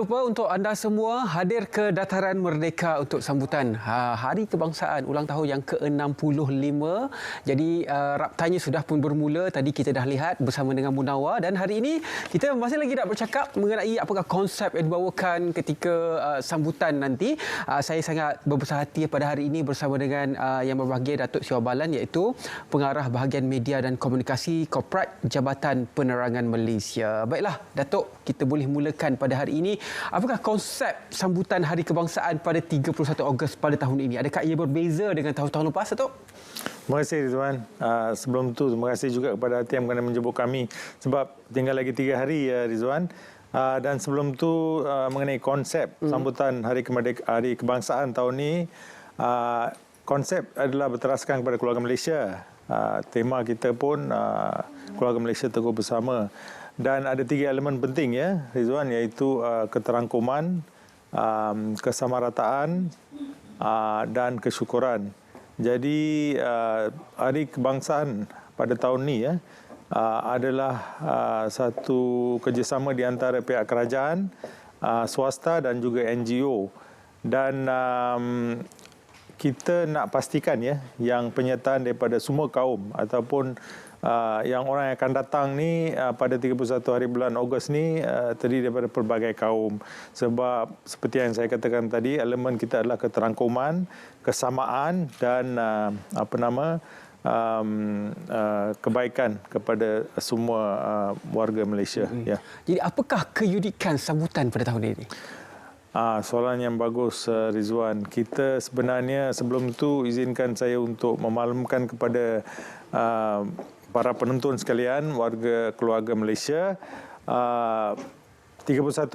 lupa untuk anda semua hadir ke Dataran Merdeka untuk sambutan Hari Kebangsaan ulang tahun yang ke-65. Jadi raptanya sudah pun bermula. Tadi kita dah lihat bersama dengan Munawar, dan hari ini kita masih lagi nak bercakap mengenai apakah konsep yang dibawakan ketika sambutan nanti. Saya sangat berbesar hati pada hari ini bersama dengan yang berbahagia Datuk Siwa Balan, iaitu Pengarah Bahagian Media dan Komunikasi Korporat Jabatan Penerangan Malaysia. Baiklah Datuk, kita boleh mulakan pada hari ini. Apakah konsep sambutan Hari Kebangsaan pada 31 Ogos pada tahun ini? Adakah ia berbeza dengan tahun-tahun lepas, Datuk? Terima kasih, Rizwan. Sebelum itu, terima kasih juga kepada TM kerana menjemput kami. Sebab tinggal lagi 3 hari, Rizwan. Dan sebelum itu, mengenai konsep sambutan Hari Kebangsaan tahun ini, konsep adalah berteraskan kepada keluarga Malaysia. Tema kita pun keluarga Malaysia teguh bersama. Dan ada 3 elemen penting, ya, Rizwan, iaitu keterangkuman, kesamarataan dan kesyukuran. Jadi Hari Kebangsaan pada tahun ini adalah satu kerjasama di antara pihak kerajaan, swasta dan juga NGO. Dan kita nak pastikan yang penyertaan daripada semua kaum ataupun yang orang yang akan datang ni pada 31 hari bulan Ogos ni terdiri daripada pelbagai kaum. Sebab seperti yang saya katakan tadi, elemen kita adalah keterangkuman, kesamaan dan kebaikan kepada semua warga Malaysia. Ya. Jadi apakah keunikan sambutan pada tahun ini? Soalan yang bagus, Rizwan. Kita sebenarnya sebelum itu izinkan saya untuk memaklumkan kepada para penonton sekalian, warga keluarga Malaysia, 31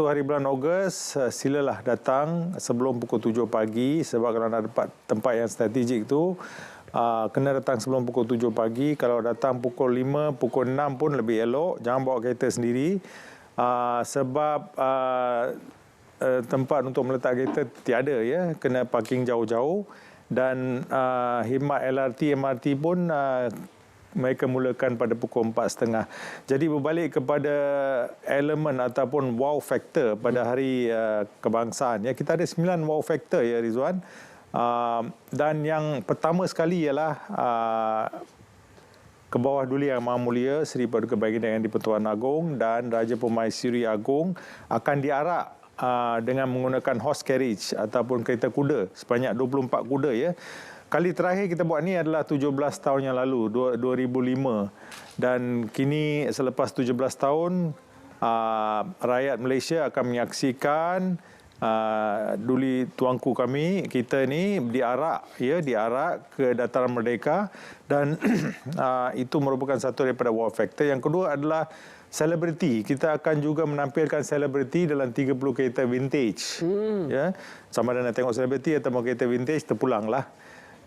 hari bulan Ogos, silalah datang sebelum pukul 7 pagi sebab kalau nak dapat tempat yang strategik tu, kena datang sebelum pukul 7 pagi. Kalau datang pukul 5, pukul 6 pun lebih elok. Jangan bawa kereta sendiri sebab tempat untuk meletak kereta tiada, ya, kena parking jauh-jauh. Dan khidmat LRT, MRT pun mereka mulakan pada pukul 4.30. Jadi berbalik kepada elemen ataupun wow factor pada hari kebangsaan. Ya, kita ada 9 wow factor, ya, Rizwan. Dan yang pertama sekali ialah ke bawah Duli Yang Maha Mulia Seri Paduka Baginda Yang di-Pertuan Agong dan Raja Permaisuri Agong akan diarak dengan menggunakan horse carriage ataupun kereta kuda sebanyak 24 kuda, ya. Kali terakhir kita buat ni adalah 17 tahun yang lalu, 2005. Dan kini selepas 17 tahun, rakyat Malaysia akan menyaksikan Duli Tuanku kami, kita ni diarak ke Dataran Merdeka. Dan itu merupakan satu daripada wow factor. Yang kedua adalah selebriti. Kita akan juga menampilkan selebriti dalam 30 kereta vintage. Ya, sama ada nak tengok selebriti atau mau kereta vintage, terpulanglah.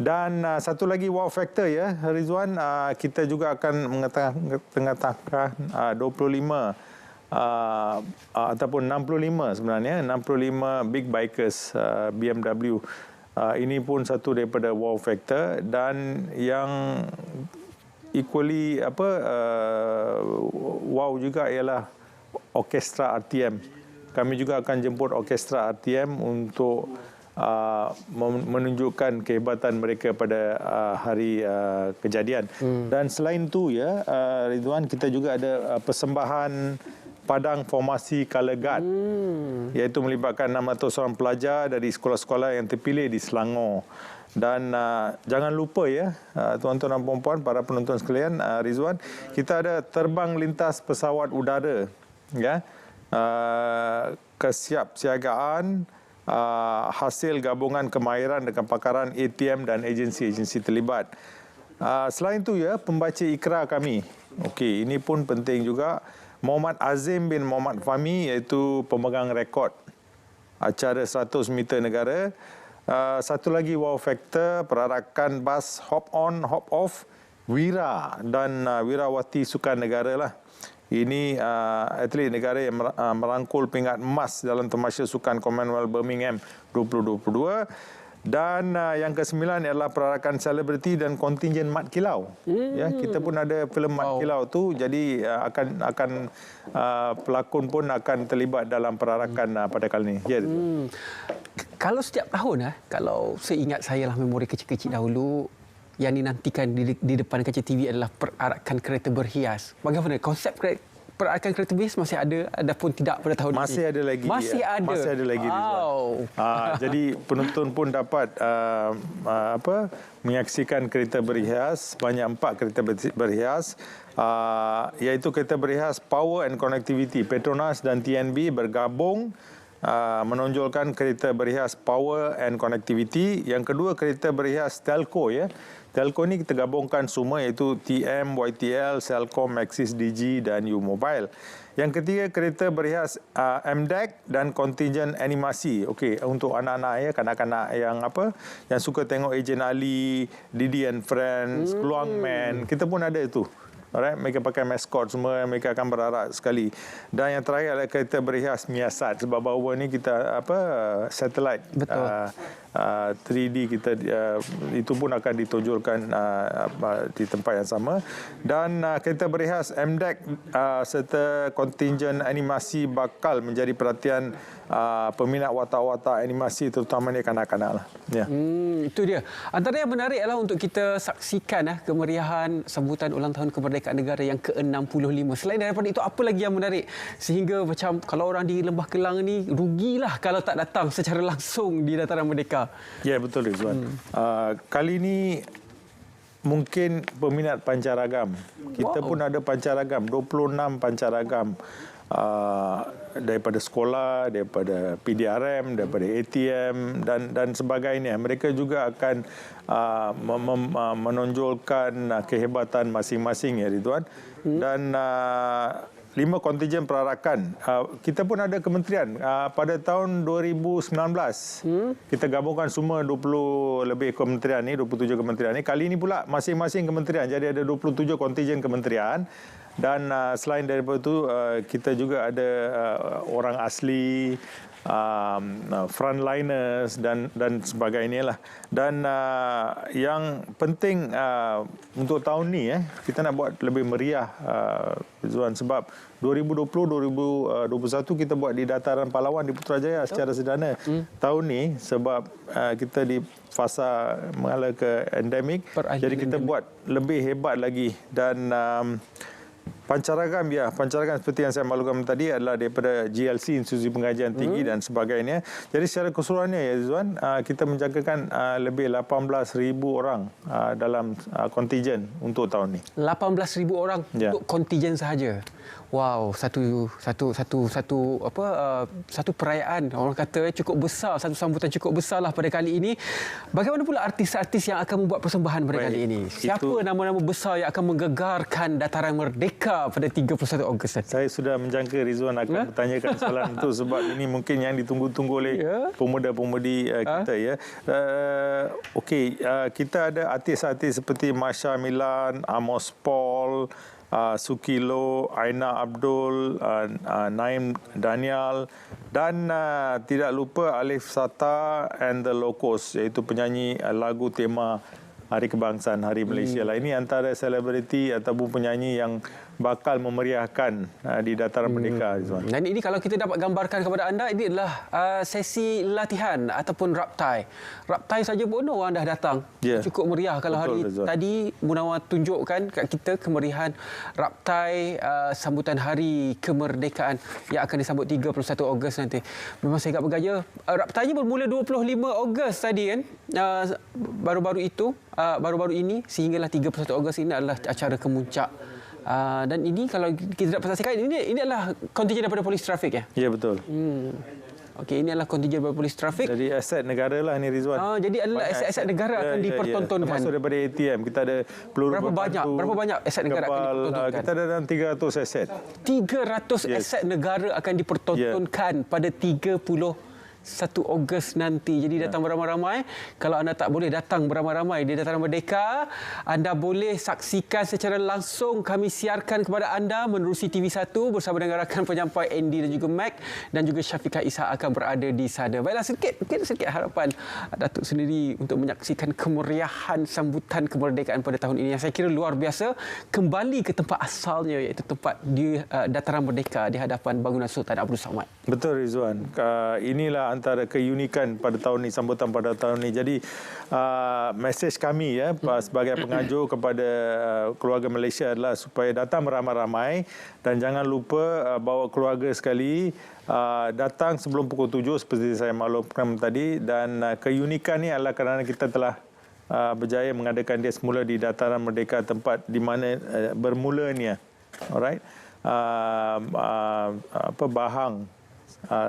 Dan satu lagi wow factor, ya, Rizwan, kita juga akan mengatakan 25 ataupun 65 sebenarnya, 65 big bikers BMW. Ini pun satu daripada wow factor. Dan yang equally wow juga ialah orkestra RTM. Kami juga akan jemput orkestra RTM untuk menunjukkan kehebatan mereka pada hari kejadian. Dan selain itu, ya, Ridwan, kita juga ada persembahan padang formasi Colour Guard, iaitu melibatkan 600 orang pelajar dari sekolah-sekolah yang terpilih di Selangor. Dan jangan lupa, ya, tuan-tuan dan puan-puan, para penonton sekalian, Rizwan, kita ada terbang lintas pesawat udara, ya, kesiapsiagaan hasil gabungan kemahiran dengan pakaran ATM dan agensi-agensi terlibat. Selain itu, ya, pembaca ikrar kami. Okey, ini pun penting juga. Muhammad Azim bin Muhammad Fahmi, iaitu pemegang rekod acara 100 meter negara. Satu lagi wow factor, perarakan bas hop on, hop off, Wira dan Wirawati Sukan Negara lah. Ini atlet negara yang merangkul pingat emas dalam tamasya sukan Commonwealth Birmingham 2022. Dan yang ke-9 adalah perarakan selebriti dan kontingen Mat Kilau. Ya, kita pun ada filem Mat Kilau tu, jadi akan pelakon pun akan terlibat dalam perarakan pada kali ini. Ya. Kalau setiap tahun, kalau seingat saya lah memori kecil-kecil dahulu, yang dinantikan di depan kaca TV adalah perarakan kereta berhias. Bagaimana konsep perarakan kereta berhias masih ada ataupun tidak pada tahun masih ini? Ada lagi. Masih ada. Masih ada lagi. Wow. Jadi penonton pun dapat menyaksikan kereta berhias, banyak 4 kereta berhias, iaitu kereta berhias Power and Connectivity. Petronas dan TNB bergabung menonjolkan kereta berhias Power and Connectivity. Yang kedua, kereta berhias Telco, ya. Telco ni kita gabungkan semua, iaitu TM, YTL, Celcom, Axis Digi dan U Mobile. Yang ketiga, kereta berhias MDEC dan kontingen animasi. Okey, untuk anak-anak, ya, kanak-kanak yang suka tengok Ejen Ali, Didi and Friends, Peluang Man, kita pun ada itu. Alright, mereka pakai maskot semua, mereka akan berarak sekali. Dan yang terakhir adalah kereta berhias Miasat, sebab baru ni kita satellite. Betul. 3D kita itu pun akan ditonjolkan di tempat yang sama. Dan kereta berhias MDEC serta kontingen animasi bakal menjadi perhatian peminat watak-watak animasi, terutamanya kanak-kanak lah. Ya. Itu dia. Antara yang menarik adalah untuk kita saksikan kemeriahan sambutan ulang tahun kemerdekaan negara yang ke-65. Selain daripada itu, apa lagi yang menarik sehingga macam kalau orang di Lembah Kelang ni rugilah kalau tak datang secara langsung di Dataran Merdeka. Ya, betul, Rizwan. Kali ini mungkin peminat pancaragam. Kita pun ada pancaragam, 26 pancaragam. Daripada sekolah, daripada PDRM, daripada ATM dan sebagainya. Mereka juga akan menonjolkan kehebatan masing-masing, ya, Ridwan. Dan 5 kontingen perarakan. Kita pun ada kementerian. Pada tahun 2019, kita gabungkan semua 20 lebih kementerian ni, 27 kementerian ni. Kali ini pula masing-masing kementerian. Jadi ada 27 kontingen kementerian. Dan selain daripada itu, kita juga ada orang asli, frontliners dan sebagainya lah. Dan yang penting untuk tahun ni, kita nak buat lebih meriah, Zuan, sebab 2020-2021 kita buat di Dataran Pahlawan di Putrajaya secara sederhana. Tahun ni sebab kita di fasa mengalah ke endemik, jadi kita buat lebih hebat lagi. Dan pancaragam, ya, pancaragam seperti yang saya maklumkan tadi adalah daripada GLC, Institusi Pengajian Tinggi dan sebagainya. Jadi secara keseluruhannya, ya, Zuan, kita menjagakan lebih 18,000 orang dalam kontingen untuk tahun ni. 18,000 orang untuk kontingen sahaja. Wow, satu perayaan, orang kata cukup besar, satu sambutan cukup besarlah pada kali ini. Bagaimana pula artis-artis yang akan membuat persembahan pada kali ini? Siapa nama-nama besar yang akan menggegarkan Dataran Merdeka pada 31 Ogos nanti? Saya sudah menjangka Rizwan akan bertanyakan soalan itu, sebab ini mungkin yang ditunggu-tunggu oleh pemuda-pemudi kita, ya. Okey, kita ada artis-artis seperti Masha Milan, Amos Paul, Sukilo, Aina Abdul, Naim Daniel dan tidak lupa Alif Sata and the Locos, iaitu penyanyi lagu tema Hari Kebangsaan, Hari Malaysia lah. Ini antara selebriti ataupun penyanyi yang bakal memeriahkan di Dataran Merdeka. Dan ini kalau kita dapat gambarkan kepada anda, ini adalah sesi latihan ataupun raptai. Raptai saja pun orang dah datang. Cukup meriah. Kalau hari tadi Munawar tunjukkan kat kita kemeriahan raptai sambutan Hari Kemerdekaan yang akan disambut 31 Ogos nanti. Memang saya agak bergaya. Raptainya bermula 25 Ogos tadi, kan. Baru-baru ini sehinggalah 31 Ogos ini adalah acara kemuncak. Dan ini kalau kita dapat saksikan, ini adalah kontingen daripada polis trafik, ya? Ya, betul. Okey, ini adalah kontingen daripada polis trafik. Jadi aset negara lah ni, Rizwan. Jadi adalah aset negara akan dipertontonkan. Termasuk daripada ATM. Kita ada peluru berapa banyak aset negara akan dipertontonkan? Kita ada dalam 300 aset. 300 aset negara akan dipertontonkan pada 31 1 Ogos nanti. Jadi datang beramai-ramai. Kalau anda tak boleh datang beramai-ramai di Dataran Merdeka, anda boleh saksikan secara langsung. Kami siarkan kepada anda menerusi TV1 bersama dengan rakan penyampai Andy dan juga Mac, dan juga Syafiqah Isa akan berada di sana. Baiklah, sedikit harapan Datuk sendiri untuk menyaksikan kemeriahan sambutan kemerdekaan pada tahun ini yang saya kira luar biasa, kembali ke tempat asalnya, iaitu tempat di Dataran Merdeka di hadapan bangunan Sultan Abdul Samad. Betul, Rizwan. Inilah antara keunikan pada tahun ini, sambutan pada tahun ini. Jadi mesej kami sebagai pengajuk kepada keluarga Malaysia adalah supaya datang beramai-ramai dan jangan lupa bawa keluarga sekali. Datang sebelum pukul 7 seperti saya maklumkan tadi, dan keunikan ini adalah kerana kita telah berjaya mengadakan dia semula di Dataran Merdeka, tempat di mana bermulanya, alright, bahang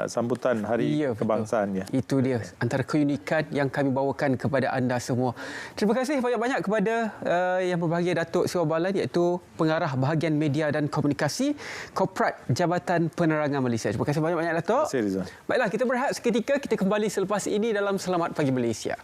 sambutan Hari Kebangsaan. Ya. Itu dia antara keunikan yang kami bawakan kepada anda semua. Terima kasih banyak-banyak kepada yang berbahagia Datuk Seri Balan, iaitu Pengarah Bahagian Media dan Komunikasi Korporat Jabatan Penerangan Malaysia. Terima kasih banyak-banyak, Datuk. Terima kasih, Rizwan. Baiklah, kita berehat seketika. Kita kembali selepas ini dalam Selamat Pagi Malaysia.